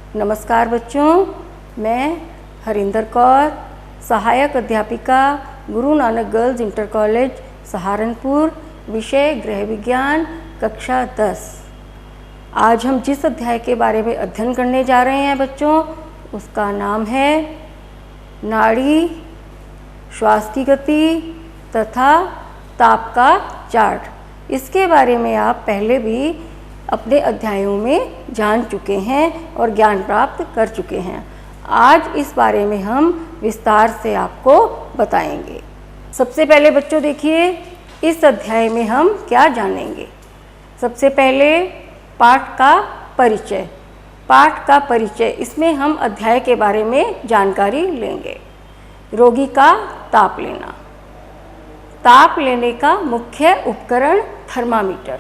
नमस्कार बच्चों, मैं हरिंदर कौर, सहायक अध्यापिका Guru Nanak girls inter college Saharanpur, विषय गृह विज्ञान, कक्षा 10। आज हम जिस अध्याय के बारे में अध्ययन करने जा रहे हैं बच्चों, उसका नाम है नाड़ी, श्वास की गति तथा ताप का चार्ट। इसके बारे में आप पहले भी अपने अध्यायों में जान चुके हैं और ज्ञान प्राप्त कर चुके हैं। आज इस बारे में हम विस्तार से आपको बताएंगे। सबसे पहले बच्चों देखिए, इस अध्याय में हम क्या जानेंगे। सबसे पहले पाठ का परिचय। पाठ का परिचय, इसमें हम अध्याय के बारे में जानकारी लेंगे। रोगी का ताप लेना। ताप लेने का मुख्य उपकरण थर्मामीटर।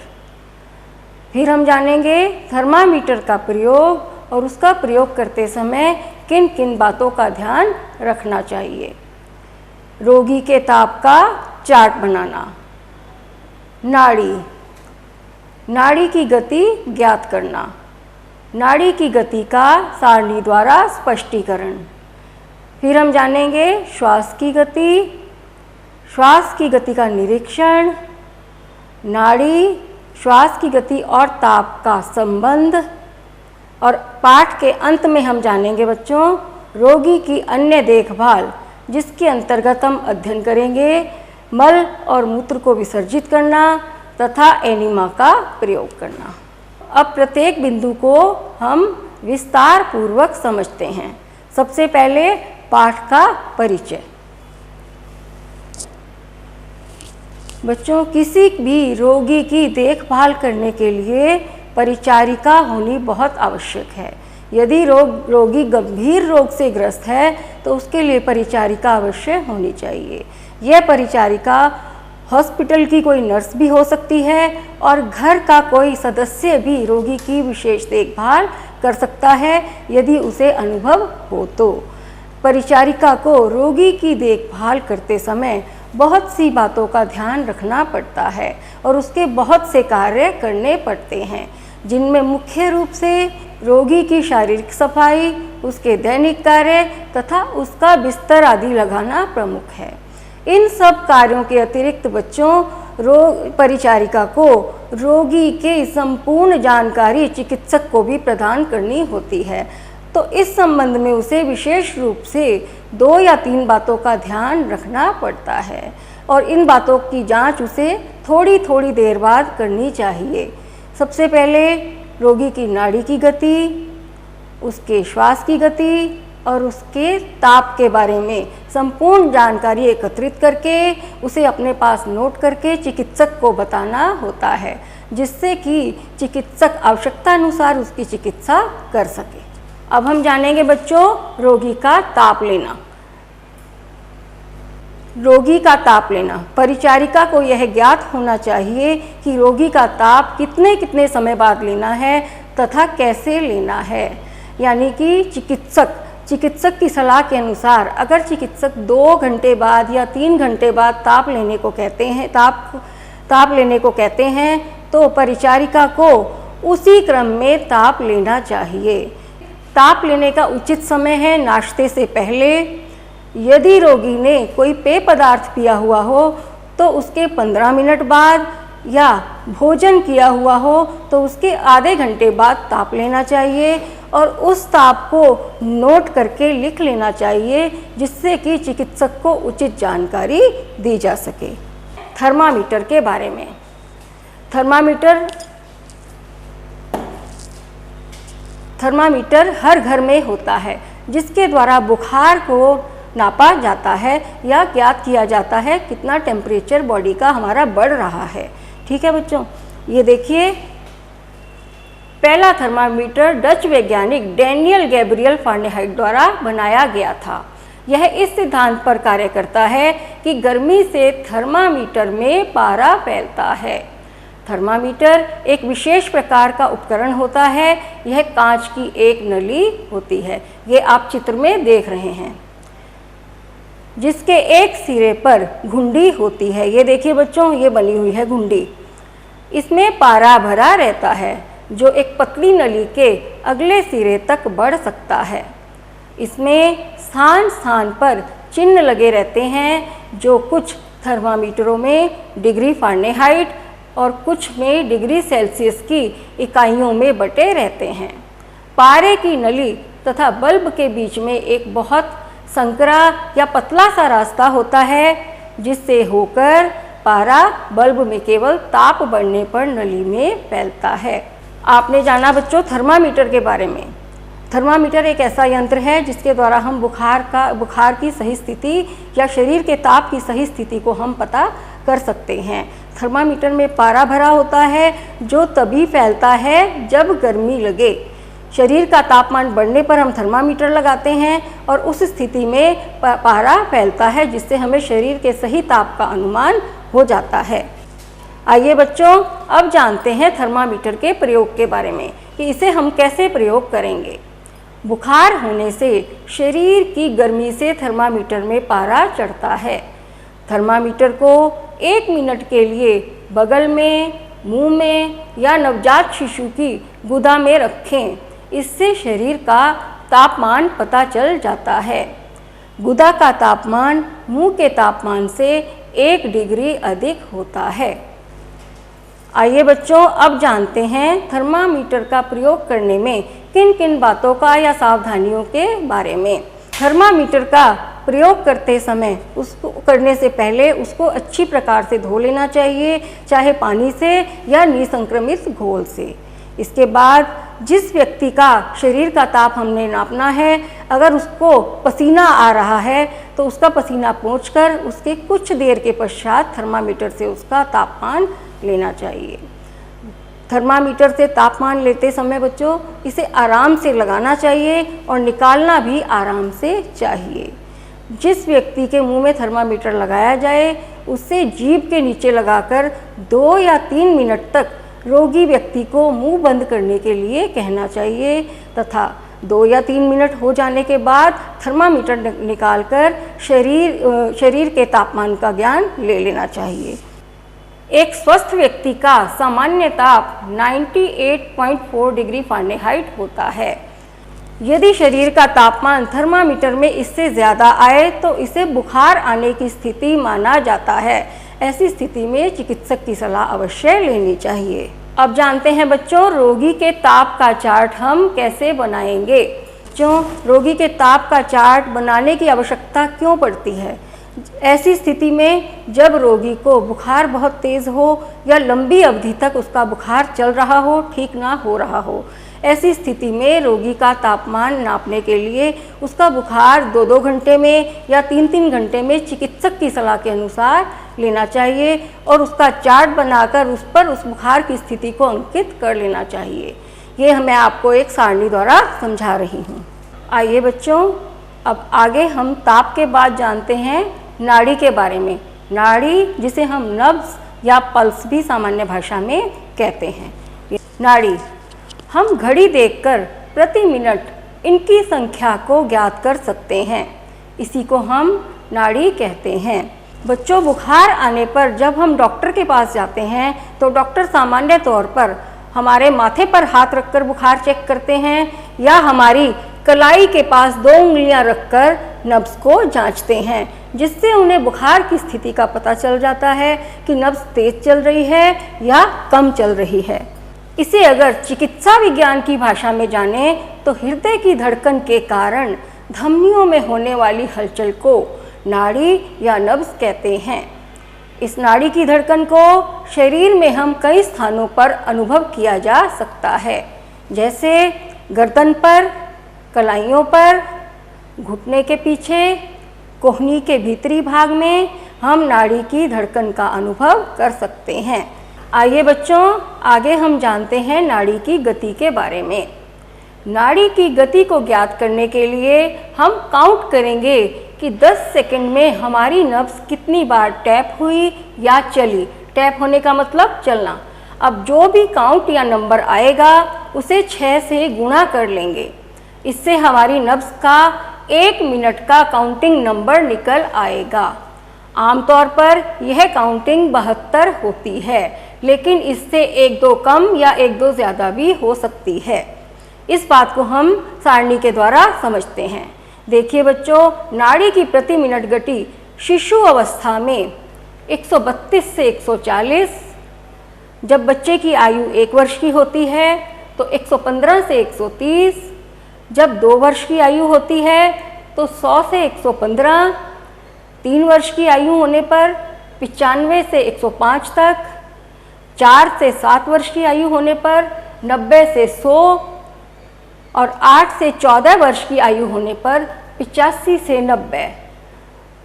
फिर हम जानेंगे थर्मामीटर का प्रयोग और उसका प्रयोग करते समय किन किन बातों का ध्यान रखना चाहिए। रोगी के ताप का चार्ट बनाना। नाड़ी, नाड़ी की गति ज्ञात करना। नाड़ी की गति का सारणी द्वारा स्पष्टीकरण। फिर हम जानेंगे श्वास की गति, श्वास की गति का निरीक्षण, नाड़ी, श्वास की गति और ताप का संबंध। और पाठ के अंत में हम जानेंगे बच्चों रोगी की अन्य देखभाल, जिसके अंतर्गत हम अध्ययन करेंगे मल और मूत्र को विसर्जित करना तथा एनिमा का प्रयोग करना। अब प्रत्येक बिंदु को हम विस्तार पूर्वक समझते हैं। सबसे पहले पाठ का परिचय। बच्चों, किसी भी रोगी की देखभाल करने के लिए परिचारिका होनी बहुत आवश्यक है। यदि रोगी गंभीर रोग से ग्रस्त है तो उसके लिए परिचारिका अवश्य होनी चाहिए। यह परिचारिका हॉस्पिटल की कोई नर्स भी हो सकती है और घर का कोई सदस्य भी रोगी की विशेष देखभाल कर सकता है यदि उसे अनुभव हो तो। परिचारिका को रोगी की देखभाल करते समय बहुत सी बातों का ध्यान रखना पड़ता है और उसके बहुत से कार्य करने पड़ते हैं, जिनमें मुख्य रूप से रोगी की शारीरिक सफाई, उसके दैनिक कार्य तथा उसका बिस्तर आदि लगाना प्रमुख है। इन सब कार्यों के अतिरिक्त बच्चों परिचारिका को रोगी के संपूर्ण जानकारी चिकित्सक को भी प्रदान करनी होती है। तो इस संबंध में उसे विशेष रूप से 2 या 3 बातों का ध्यान रखना पड़ता है और इन बातों की जांच उसे थोड़ी थोड़ी देर बाद करनी चाहिए। सबसे पहले रोगी की नाड़ी की गति, उसके श्वास की गति और उसके ताप के बारे में संपूर्ण जानकारी एकत्रित करके उसे अपने पास नोट करके चिकित्सक को बताना होता है, जिससे कि चिकित्सक आवश्यकता अनुसार उसकी चिकित्सा कर सके। अब हम जानेंगे बच्चों रोगी का ताप लेना। रोगी का ताप लेना, परिचारिका को यह ज्ञात होना चाहिए कि रोगी का ताप कितने कितने समय बाद लेना है तथा कैसे लेना है। यानी कि चिकित्सक की सलाह के अनुसार अगर चिकित्सक 2 घंटे बाद या 3 घंटे बाद ताप लेने को कहते हैं तो परिचारिका को उसी क्रम में ताप लेना चाहिए। ताप लेने का उचित समय है नाश्ते से पहले। यदि रोगी ने कोई पेय पदार्थ पिया हुआ हो तो उसके 15 मिनट बाद, या भोजन किया हुआ हो तो उसके आधे घंटे बाद ताप लेना चाहिए और उस ताप को नोट करके लिख लेना चाहिए, जिससे कि चिकित्सक को उचित जानकारी दी जा सके। थर्मामीटर के बारे में। थर्मामीटर हर घर में होता है, जिसके द्वारा बुखार को नापा जाता है या ज्ञात किया जाता है कितना टेम्परेचर बॉडी का हमारा बढ़ रहा है। ठीक है बच्चों, ये देखिए पहला थर्मामीटर डच वैज्ञानिक डैनियल गैब्रियल फारेनहाइट द्वारा बनाया गया था। यह इस सिद्धांत पर कार्य करता है कि गर्मी से थर्मामीटर में पारा फैलता है। थर्मामीटर एक विशेष प्रकार का उपकरण होता है। यह कांच की एक नली होती है, ये आप चित्र में देख रहे हैं, जिसके एक सिरे पर घुंडी होती है। ये देखिए बच्चों, ये बनी हुई है घुंडी। इसमें पारा भरा रहता है। जो एक पतली नली के अगले सिरे तक बढ़ सकता है। इसमें स्थान स्थान पर चिन्ह लगे रहते हैं जो कुछ थर्मामीटरों में डिग्री फ़ारेनहाइट और कुछ में डिग्री सेल्सियस की इकाइयों में बटे रहते हैं। पारे की नली तथा बल्ब के बीच में एक बहुत संकरा या पतला सा रास्ता होता है जिससे होकर पारा बल्ब में केवल ताप बढ़ने पर नली में फैलता है। आपने जाना बच्चों थर्मामीटर के बारे में। थर्मामीटर एक ऐसा यंत्र है जिसके द्वारा हम बुखार की सही स्थिति या शरीर के ताप की सही स्थिति को हम पता कर सकते हैं। थर्मामीटर में पारा भरा होता है जो तभी फैलता है जब गर्मी लगे। शरीर का तापमान बढ़ने पर हम थर्मामीटर लगाते हैं और उस स्थिति में पारा फैलता है जिससे हमें शरीर के सही ताप का अनुमान हो जाता है। आइए बच्चों अब जानते हैं थर्मामीटर के प्रयोग के बारे में कि इसे हम कैसे प्रयोग करेंगे। बुखार होने से शरीर की गर्मी से थर्मामीटर में पारा चढ़ता है। थर्मामीटर को 1 मिनट के लिए बगल में, मुंह में या नवजात शिशु की गुदा में रखें। इससे शरीर का तापमान पता चल जाता है। गुदा का तापमान मुंह के तापमान से 1 डिग्री अधिक होता है। आइए बच्चों अब जानते हैं थर्मामीटर का प्रयोग करने में किन किन बातों का या सावधानियों के बारे में। थर्मामीटर का प्रयोग करते समय उसको करने से पहले उसको अच्छी प्रकार से धो लेना चाहिए, चाहे पानी से या निसंक्रमित घोल से। इसके बाद जिस व्यक्ति का शरीर का ताप हमने नापना है, अगर उसको पसीना आ रहा है तो उसका पसीना पोंछकर उसके कुछ देर के पश्चात थर्मामीटर से उसका तापमान लेना चाहिए। थर्मामीटर से तापमान लेते समय बच्चों इसे आराम से लगाना चाहिए और निकालना भी आराम से चाहिए। जिस व्यक्ति के मुंह में थर्मामीटर लगाया जाए उससे जीभ के नीचे लगाकर 2 या 3 मिनट तक रोगी व्यक्ति को मुंह बंद करने के लिए कहना चाहिए तथा 2 या 3 मिनट हो जाने के बाद थर्मामीटर निकालकर शरीर के तापमान का ज्ञान ले लेना चाहिए। एक स्वस्थ व्यक्ति का सामान्य ताप 98.4 डिग्री फ़ारेनहाइट होता है। यदि शरीर का तापमान थर्मामीटर में इससे ज़्यादा आए तो इसे बुखार आने की स्थिति माना जाता है। ऐसी स्थिति में चिकित्सक की सलाह अवश्य लेनी चाहिए। अब जानते हैं बच्चों रोगी के ताप का चार्ट हम कैसे बनाएंगे। रोगी के ताप का चार्ट बनाने की आवश्यकता क्यों पड़ती है? ऐसी स्थिति में जब रोगी को बुखार बहुत तेज़ हो या लंबी अवधि तक उसका बुखार चल रहा हो, ठीक ना हो रहा हो, ऐसी स्थिति में रोगी का तापमान नापने के लिए उसका बुखार 2-2 घंटे में या 3-3 घंटे में चिकित्सक की सलाह के अनुसार लेना चाहिए और उसका चार्ट बनाकर उस पर उस बुखार की स्थिति को अंकित कर लेना चाहिए। ये मैं आपको एक सारणी द्वारा समझा रही हूँ। आइए बच्चों अब आगे हम ताप के बाद जानते हैं नाड़ी के बारे में। नाड़ी जिसे हम नब्ज़ या पल्स भी सामान्य भाषा में कहते हैं। नाड़ी हम घड़ी देखकर प्रति मिनट इनकी संख्या को ज्ञात कर सकते हैं। इसी को हम नाड़ी कहते हैं। बच्चों बुखार आने पर जब हम डॉक्टर के पास जाते हैं तो डॉक्टर सामान्य तौर पर हमारे माथे पर हाथ रखकर बुखार चेक करते हैं या हमारी कलाई के पास 2 उंगलियां रखकर नब्ज़ को जांचते हैं, जिससे उन्हें बुखार की स्थिति का पता चल जाता है कि नब्ज़ तेज चल रही है या कम चल रही है। इसे अगर चिकित्सा विज्ञान की भाषा में जाने तो हृदय की धड़कन के कारण धमनियों में होने वाली हलचल को नाड़ी या नब्ज़ कहते हैं। इस नाड़ी की धड़कन को शरीर में हम कई स्थानों पर अनुभव किया जा सकता है, जैसे गर्दन पर, कलाइयों पर, घुटने के पीछे, कोहनी के भीतरी भाग में हम नाड़ी की धड़कन का अनुभव कर सकते हैं। आइए बच्चों आगे हम जानते हैं नाड़ी की गति के बारे में। नाड़ी की गति को ज्ञात करने के लिए हम काउंट करेंगे कि 10 सेकंड में हमारी नब्ज़ कितनी बार टैप हुई या चली। टैप होने का मतलब चलना। अब जो भी काउंट या नंबर आएगा उसे 6 से गुणा कर लेंगे। इससे हमारी नब्ज़ का 1 मिनट का काउंटिंग नंबर निकल आएगा। आमतौर पर यह काउंटिंग 72 होती है, लेकिन इससे 1-2 कम या 1-2 ज़्यादा भी हो सकती है। इस बात को हम सारणी के द्वारा समझते हैं। देखिए बच्चों, नाड़ी की प्रति मिनट गति शिशु अवस्था में 132 से 140, जब बच्चे की आयु 1 वर्ष की होती है तो 115 से 130, जब 2 वर्ष की आयु होती है तो 100 से 115, 3 वर्ष की आयु होने पर 95 से 105 तक, 4 से 7 वर्ष की आयु होने पर 90 से 100 और 8 से 14 वर्ष की आयु होने पर 85 से 90,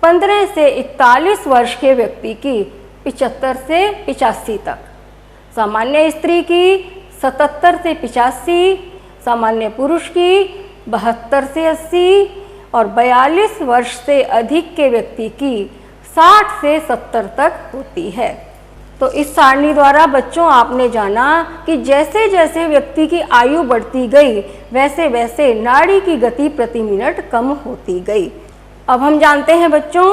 15 से 41 वर्ष के व्यक्ति की 75 से 85 तक, सामान्य स्त्री की 77 से 85, सामान्य पुरुष की 72 से 80 और 42 वर्ष से अधिक के व्यक्ति की 60 से 70 तक होती है। तो इस सारणी द्वारा बच्चों आपने जाना कि जैसे जैसे व्यक्ति की आयु बढ़ती गई वैसे वैसे नाड़ी की गति प्रति मिनट कम होती गई। अब हम जानते हैं बच्चों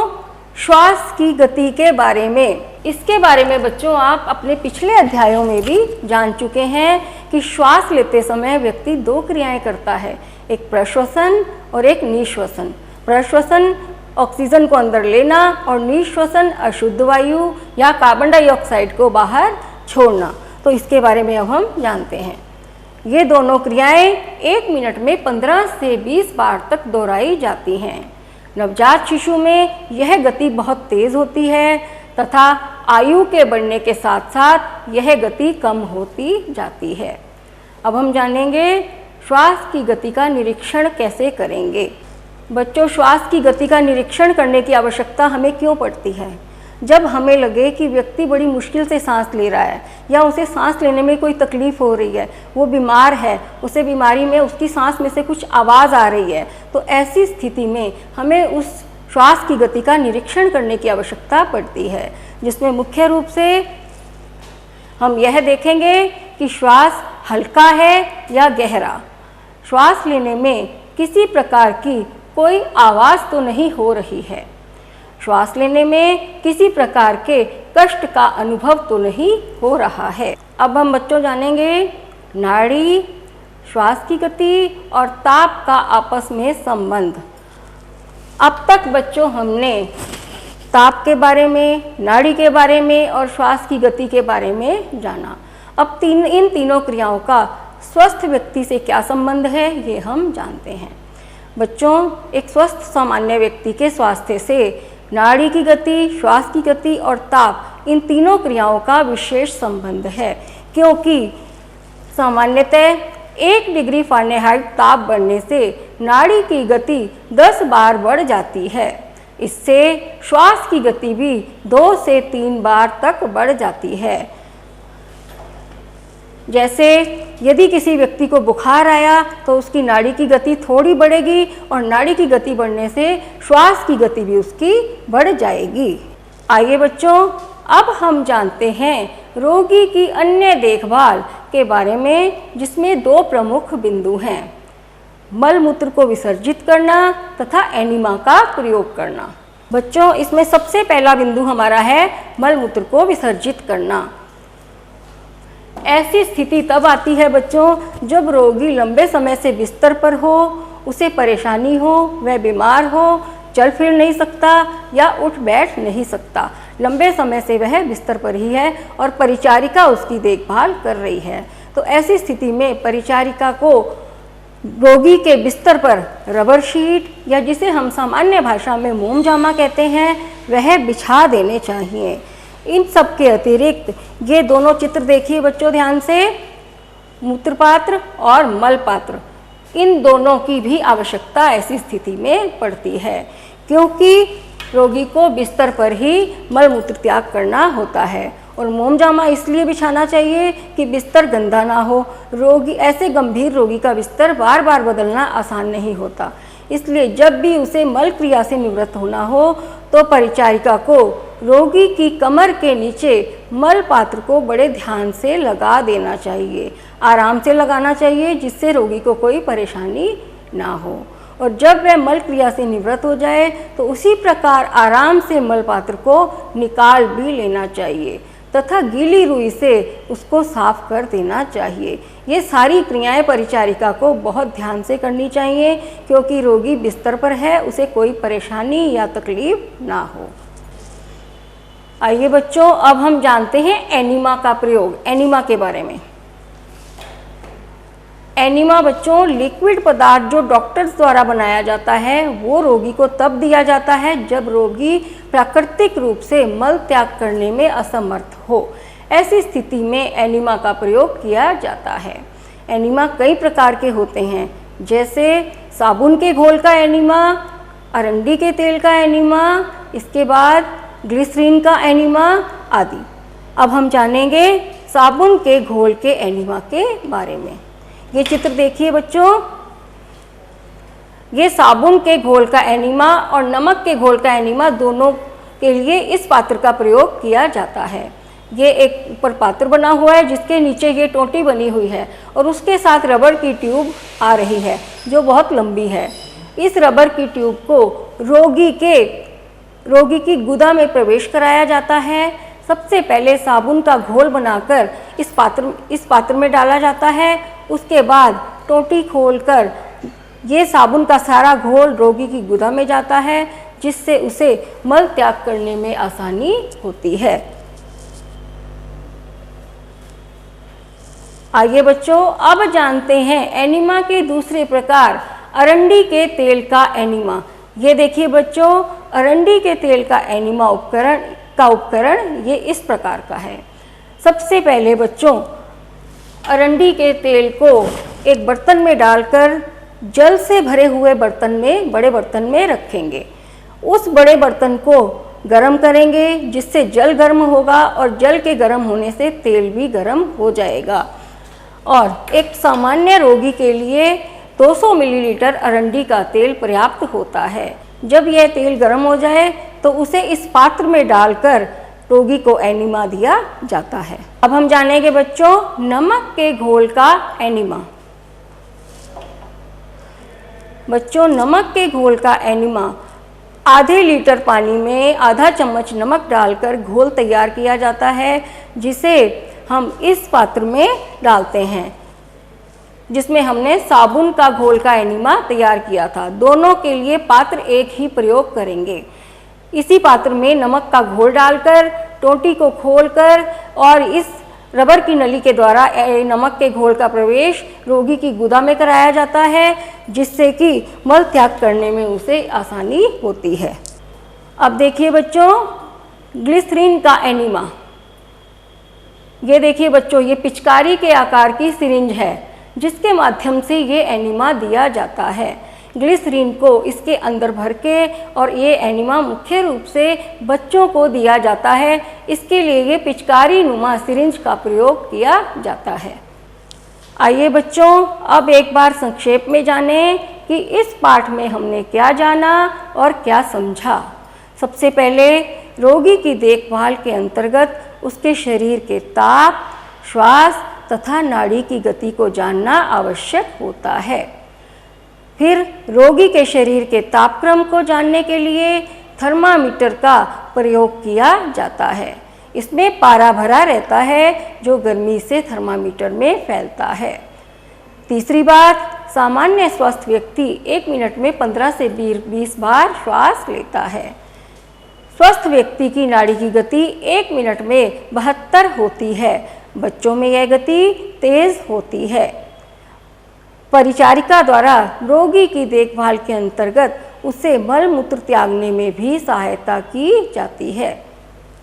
श्वास की गति के बारे में। इसके बारे में बच्चों आप अपने पिछले अध्यायों में भी जान चुके हैं कि श्वास लेते समय व्यक्ति 2 क्रियाएं करता है, एक प्रश्वसन और एक निश्वसन। प्रश्वसन ऑक्सीजन को अंदर लेना और निश्वसन अशुद्ध वायु या कार्बन डाइऑक्साइड को बाहर छोड़ना। तो इसके बारे में अब हम जानते हैं। ये दोनों क्रियाएं 1 मिनट में 15 से 20 बार तक दोहराई जाती हैं। नवजात शिशु में यह गति बहुत तेज होती है तथा आयु के बढ़ने के साथ साथ यह गति कम होती जाती है। अब हम जानेंगे श्वास की गति का निरीक्षण कैसे करेंगे। बच्चों, श्वास की गति का निरीक्षण करने की आवश्यकता हमें क्यों पड़ती है? जब हमें लगे कि व्यक्ति बड़ी मुश्किल से सांस ले रहा है या उसे सांस लेने में कोई तकलीफ हो रही है, वो बीमार है, उसे बीमारी में उसकी सांस में से कुछ आवाज़ आ रही है, तो ऐसी स्थिति में हमें उस श्वास की गति का निरीक्षण करने की आवश्यकता पड़ती है, जिसमें मुख्य रूप से हम यह देखेंगे कि श्वास हल्का है या गहरा, श्वास लेने में किसी प्रकार की कोई आवाज़ तो नहीं हो रही है, श्वास लेने में किसी प्रकार के कष्ट का अनुभव तो नहीं हो रहा है। अब हम बच्चों जानेंगे नाड़ी, श्वास की गति और ताप का आपस में संबंध। अब तक बच्चों हमने ताप के बारे में, नाड़ी के बारे में और श्वास की गति के बारे में जाना। अब इन तीनों क्रियाओं का स्वस्थ व्यक्ति से क्या संबंध है ये हम जानते हैं। बच्चों, एक स्वस्थ सामान्य व्यक्ति के स्वास्थ्य से नाड़ी की गति, श्वास की गति और ताप, इन तीनों क्रियाओं का विशेष संबंध है, क्योंकि सामान्यतः 1 डिग्री फ़ारेनहाइट ताप बढ़ने से नाड़ी की गति 10 बार बढ़ जाती है। इससे श्वास की गति भी 2 से 3 बार तक बढ़ जाती है। जैसे यदि किसी व्यक्ति को बुखार आया तो उसकी नाड़ी की गति थोड़ी बढ़ेगी और नाड़ी की गति बढ़ने से श्वास की गति भी उसकी बढ़ जाएगी। आइए बच्चों, अब हम जानते हैं रोगी की अन्य देखभाल के बारे में, जिसमें 2 प्रमुख बिंदु हैं, मल मूत्र को विसर्जित करना तथा एनिमा का प्रयोग करना। बच्चों, इसमें सबसे पहला बिंदु हमारा है मल मूत्र को विसर्जित करना। ऐसी स्थिति तब आती है बच्चों जब रोगी लंबे समय से बिस्तर पर हो, उसे परेशानी हो, वह बीमार हो, चल फिर नहीं सकता या उठ बैठ नहीं सकता, लंबे समय से वह बिस्तर पर ही है और परिचारिका उसकी देखभाल कर रही है। तो ऐसी स्थिति में परिचारिका को रोगी के बिस्तर पर रबर शीट या जिसे हम सामान्य भाषा में मोम जामा कहते हैं वह बिछा देने चाहिए। इन सब के अतिरिक्त ये दोनों चित्र देखिए बच्चों ध्यान से, मूत्रपात्र और मलपात्र, इन दोनों की भी आवश्यकता ऐसी स्थिति में पड़ती है, क्योंकि रोगी को बिस्तर पर ही मल मूत्र त्याग करना होता है। और मोम जामा इसलिए बिछाना चाहिए कि बिस्तर गंदा ना हो। रोगी, ऐसे गंभीर रोगी का बिस्तर बार बार बदलना आसान नहीं होता, इसलिए जब भी उसे मल क्रिया से निवृत्त होना हो तो परिचारिका को रोगी की कमर के नीचे मल पात्र को बड़े ध्यान से लगा देना चाहिए, आराम से लगाना चाहिए, जिससे रोगी को कोई परेशानी ना हो। और जब वह मल क्रिया से निवृत्त हो जाए तो उसी प्रकार आराम से मल पात्र को निकाल भी लेना चाहिए, तथा गीली रुई से उसको साफ कर देना चाहिए। ये सारी क्रियाएं परिचारिका को बहुत ध्यान से करनी चाहिए, क्योंकि रोगी बिस्तर पर है, उसे कोई परेशानी या तकलीफ ना हो। आइए बच्चों, अब हम जानते हैं एनीमा का प्रयोग, एनीमा के बारे में। एनीमा बच्चों लिक्विड पदार्थ जो डॉक्टर्स द्वारा बनाया जाता है वो रोगी को तब दिया जाता है जब रोगी प्राकृतिक रूप से मल त्याग करने में असमर्थ हो। ऐसी स्थिति में एनीमा का प्रयोग किया जाता है। एनीमा कई प्रकार के होते हैं, जैसे साबुन के घोल का एनीमा, अरंडी के तेल का एनीमा, इसके बाद ग्लिसरीन का एनीमा आदि। अब हम जानेंगे साबुन के घोल के एनीमा के बारे में। ये चित्र देखिए बच्चों, ये साबुन के घोल का एनीमा और नमक के घोल का एनीमा दोनों के लिए इस पात्र का प्रयोग किया जाता है। ये एक ऊपर पात्र बना हुआ है जिसके नीचे ये टोंटी बनी हुई है और उसके साथ रबर की ट्यूब आ रही है जो बहुत लंबी है। इस रबर की ट्यूब को रोगी की गुदा में प्रवेश कराया जाता है। सबसे पहले साबुन का घोल बनाकर इस पात्र में डाला जाता है। उसके बाद टोंटी खोलकर ये साबुन का सारा घोल रोगी की गुदा में जाता है, जिससे उसे मल त्याग करने में आसानी होती है। आइए बच्चों, अब जानते हैं एनीमा के दूसरे प्रकार, अरंडी के तेल का एनीमा। ये देखिए बच्चों, अरंडी के तेल का एनीमा उपकरण ये इस प्रकार का है। सबसे पहले बच्चों अरंडी के तेल को एक बर्तन में डालकर जल से भरे हुए बड़े बर्तन में रखेंगे। उस बड़े बर्तन को गर्म करेंगे, जिससे जल गर्म होगा और जल के गर्म होने से तेल भी गर्म हो जाएगा। और एक सामान्य रोगी के लिए 200 मिलीलीटर अरंडी का तेल पर्याप्त होता है। जब यह तेल गर्म हो जाए तो उसे इस पात्र में डालकर रोगी को एनीमा दिया जाता है। अब हम जानेंगे बच्चों नमक के घोल का एनीमा। बच्चों नमक के घोल का एनीमा आधे लीटर पानी में आधा चम्मच नमक डालकर घोल तैयार किया जाता है, जिसे हम इस पात्र में डालते हैं जिसमें हमने साबुन का घोल का एनीमा तैयार किया था। दोनों के लिए पात्र एक ही प्रयोग करेंगे। इसी पात्र में नमक का घोल डालकर टोंटी को खोलकर और इस रबर की नली के द्वारा नमक के घोल का प्रवेश रोगी की गुदा में कराया जाता है, जिससे कि मल त्याग करने में उसे आसानी होती है। अब देखिए बच्चों ग्लिसरीन का एनीमा। ये देखिए बच्चों, ये पिचकारी के आकार की सिरिंज है जिसके माध्यम से ये एनीमा दिया जाता है। ग्लिसरीन को इसके अंदर भर के और ये एनीमा मुख्य रूप से बच्चों को दिया जाता है। इसके लिए ये पिचकारी नुमा सिरिंज का प्रयोग किया जाता है। आइए बच्चों, अब एक बार संक्षेप में जानें कि इस पाठ में हमने क्या जाना और क्या समझा। सबसे पहले रोगी की देखभाल के अंतर्गत उसके शरीर के ताप, श्वास तथा नाड़ी की गति को जानना आवश्यक होता है। फिर रोगी के शरीर के तापक्रम को जानने के लिए थर्मामीटर का प्रयोग किया जाता है। इसमें पारा भरा रहता है जो गर्मी से थर्मामीटर में फैलता है। तीसरी बात, सामान्य स्वस्थ व्यक्ति 1 मिनट में 15 से 20 बार श्वास लेता है। स्वस्थ व्यक्ति की नाड़ी की गति 1 मिनट में 72 होती है। बच्चों में यह गति तेज होती है। परिचारिका द्वारा रोगी की देखभाल के अंतर्गत उसे मल मूत्र त्यागने में भी सहायता की जाती है।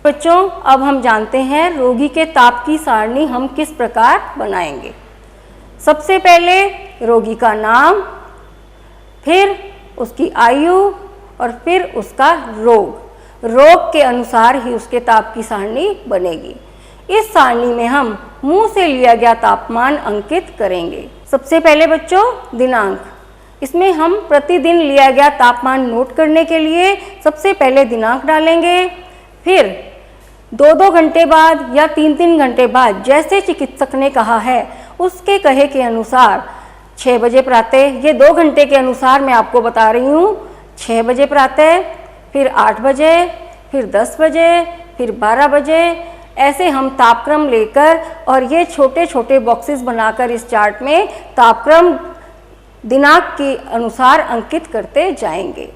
बच्चों अब हम जानते हैं रोगी के ताप की सारणी हम किस प्रकार बनाएंगे। सबसे पहले रोगी का नाम, फिर उसकी आयु और फिर उसका रोग के अनुसार ही उसके ताप की सारणी बनेगी। इस सारणी में हम मुंह से लिया गया तापमान अंकित करेंगे। सबसे पहले बच्चों दिनांक, इसमें हम प्रतिदिन लिया गया तापमान नोट करने के लिए सबसे पहले दिनांक डालेंगे। फिर 2-2 घंटे बाद या 3-3 घंटे बाद जैसे चिकित्सक ने कहा है उसके कहे के अनुसार 6 बजे प्रातः, ये 2 घंटे के अनुसार मैं आपको बता रही हूँ, 6 बजे प्रातः, फिर 8 बजे, फिर 10 बजे, फिर 12 बजे, ऐसे हम तापक्रम लेकर और ये छोटे छोटे बॉक्सेस बनाकर इस चार्ट में तापक्रम दिनांक के अनुसार अंकित करते जाएंगे।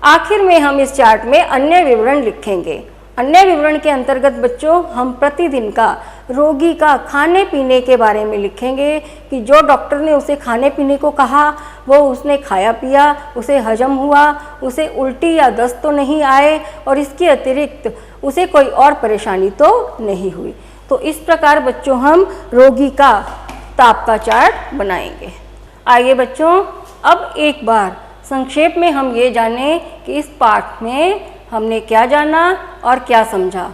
आखिर में हम इस चार्ट में अन्य विवरण लिखेंगे। अन्य विवरण के अंतर्गत बच्चों हम प्रतिदिन का रोगी का खाने पीने के बारे में लिखेंगे कि जो डॉक्टर ने उसे खाने पीने को कहा वो उसने खाया पिया, उसे हजम हुआ, उसे उल्टी या दस्त तो नहीं आए और इसके अतिरिक्त उसे कोई और परेशानी तो नहीं हुई। तो इस प्रकार बच्चों हम रोगी का ताप का चार्ट बनाएंगे। आइए बच्चों अब एक बार संक्षेप में हम ये जानें कि इस पाठ में हमने क्या जाना और क्या समझा।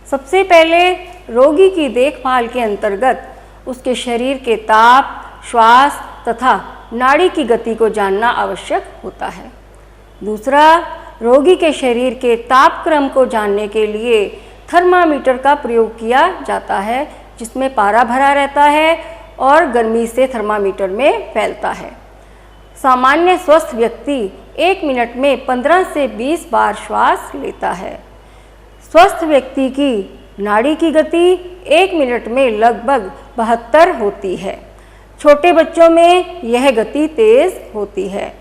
सबसे पहले रोगी की देखभाल के अंतर्गत उसके शरीर के ताप, श्वास तथा नाड़ी की गति को जानना आवश्यक होता है। दूसरा, रोगी के शरीर के तापक्रम को जानने के लिए थर्मामीटर का प्रयोग किया जाता है, जिसमें पारा भरा रहता है और गर्मी से थर्मामीटर में फैलता है। सामान्य स्वस्थ व्यक्ति 1 मिनट में 15 से 20 बार श्वास लेता है। स्वस्थ व्यक्ति की नाड़ी की गति 1 मिनट में लगभग 72 होती है। छोटे बच्चों में यह गति तेज होती है।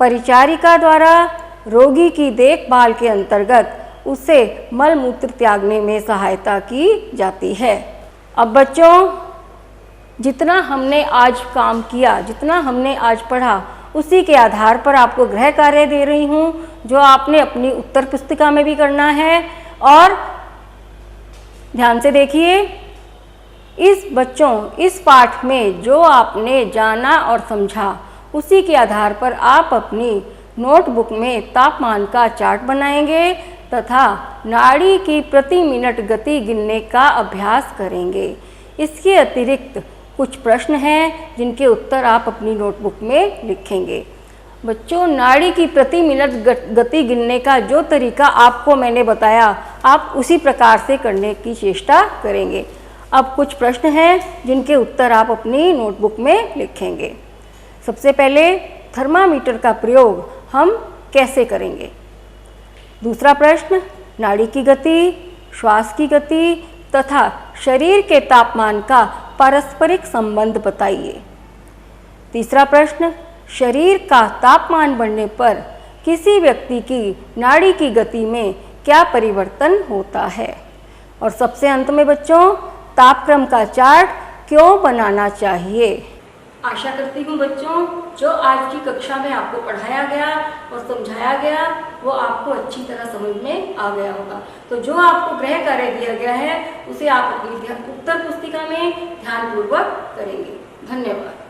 परिचारिका द्वारा रोगी की देखभाल के अंतर्गत उसे मल मूत्र त्यागने में सहायता की जाती है। अब बच्चों जितना हमने आज काम किया, जितना हमने आज पढ़ा, उसी के आधार पर आपको गृह कार्य दे रही हूँ, जो आपने अपनी उत्तर पुस्तिका में भी करना है। और ध्यान से देखिए, इस पाठ में जो आपने जाना और समझा, उसी के आधार पर आप अपनी नोटबुक में तापमान का चार्ट बनाएंगे तथा नाड़ी की प्रति मिनट गति गिनने का अभ्यास करेंगे। इसके अतिरिक्त कुछ प्रश्न हैं जिनके उत्तर आप अपनी नोटबुक में लिखेंगे। बच्चों नाड़ी की प्रति मिनट गति गिनने का जो तरीका आपको मैंने बताया, आप उसी प्रकार से करने की चेष्टा करेंगे। अब कुछ प्रश्न हैं जिनके उत्तर आप अपनी नोटबुक में लिखेंगे। सबसे पहले थर्मामीटर का प्रयोग हम कैसे करेंगे। दूसरा प्रश्न, नाड़ी की गति, श्वास की गति तथा शरीर के तापमान का पारस्परिक संबंध बताइए। तीसरा प्रश्न, शरीर का तापमान बढ़ने पर किसी व्यक्ति की नाड़ी की गति में क्या परिवर्तन होता है। और सबसे अंत में बच्चों, तापक्रम का चार्ट क्यों बनाना चाहिए। आशा करती हूँ बच्चों जो आज की कक्षा में आपको पढ़ाया गया और समझाया गया वो आपको अच्छी तरह समझ में आ गया होगा। तो जो आपको गृह कार्य दिया गया है उसे आप अपनी उत्तर पुस्तिका में ध्यानपूर्वक करेंगे। धन्यवाद।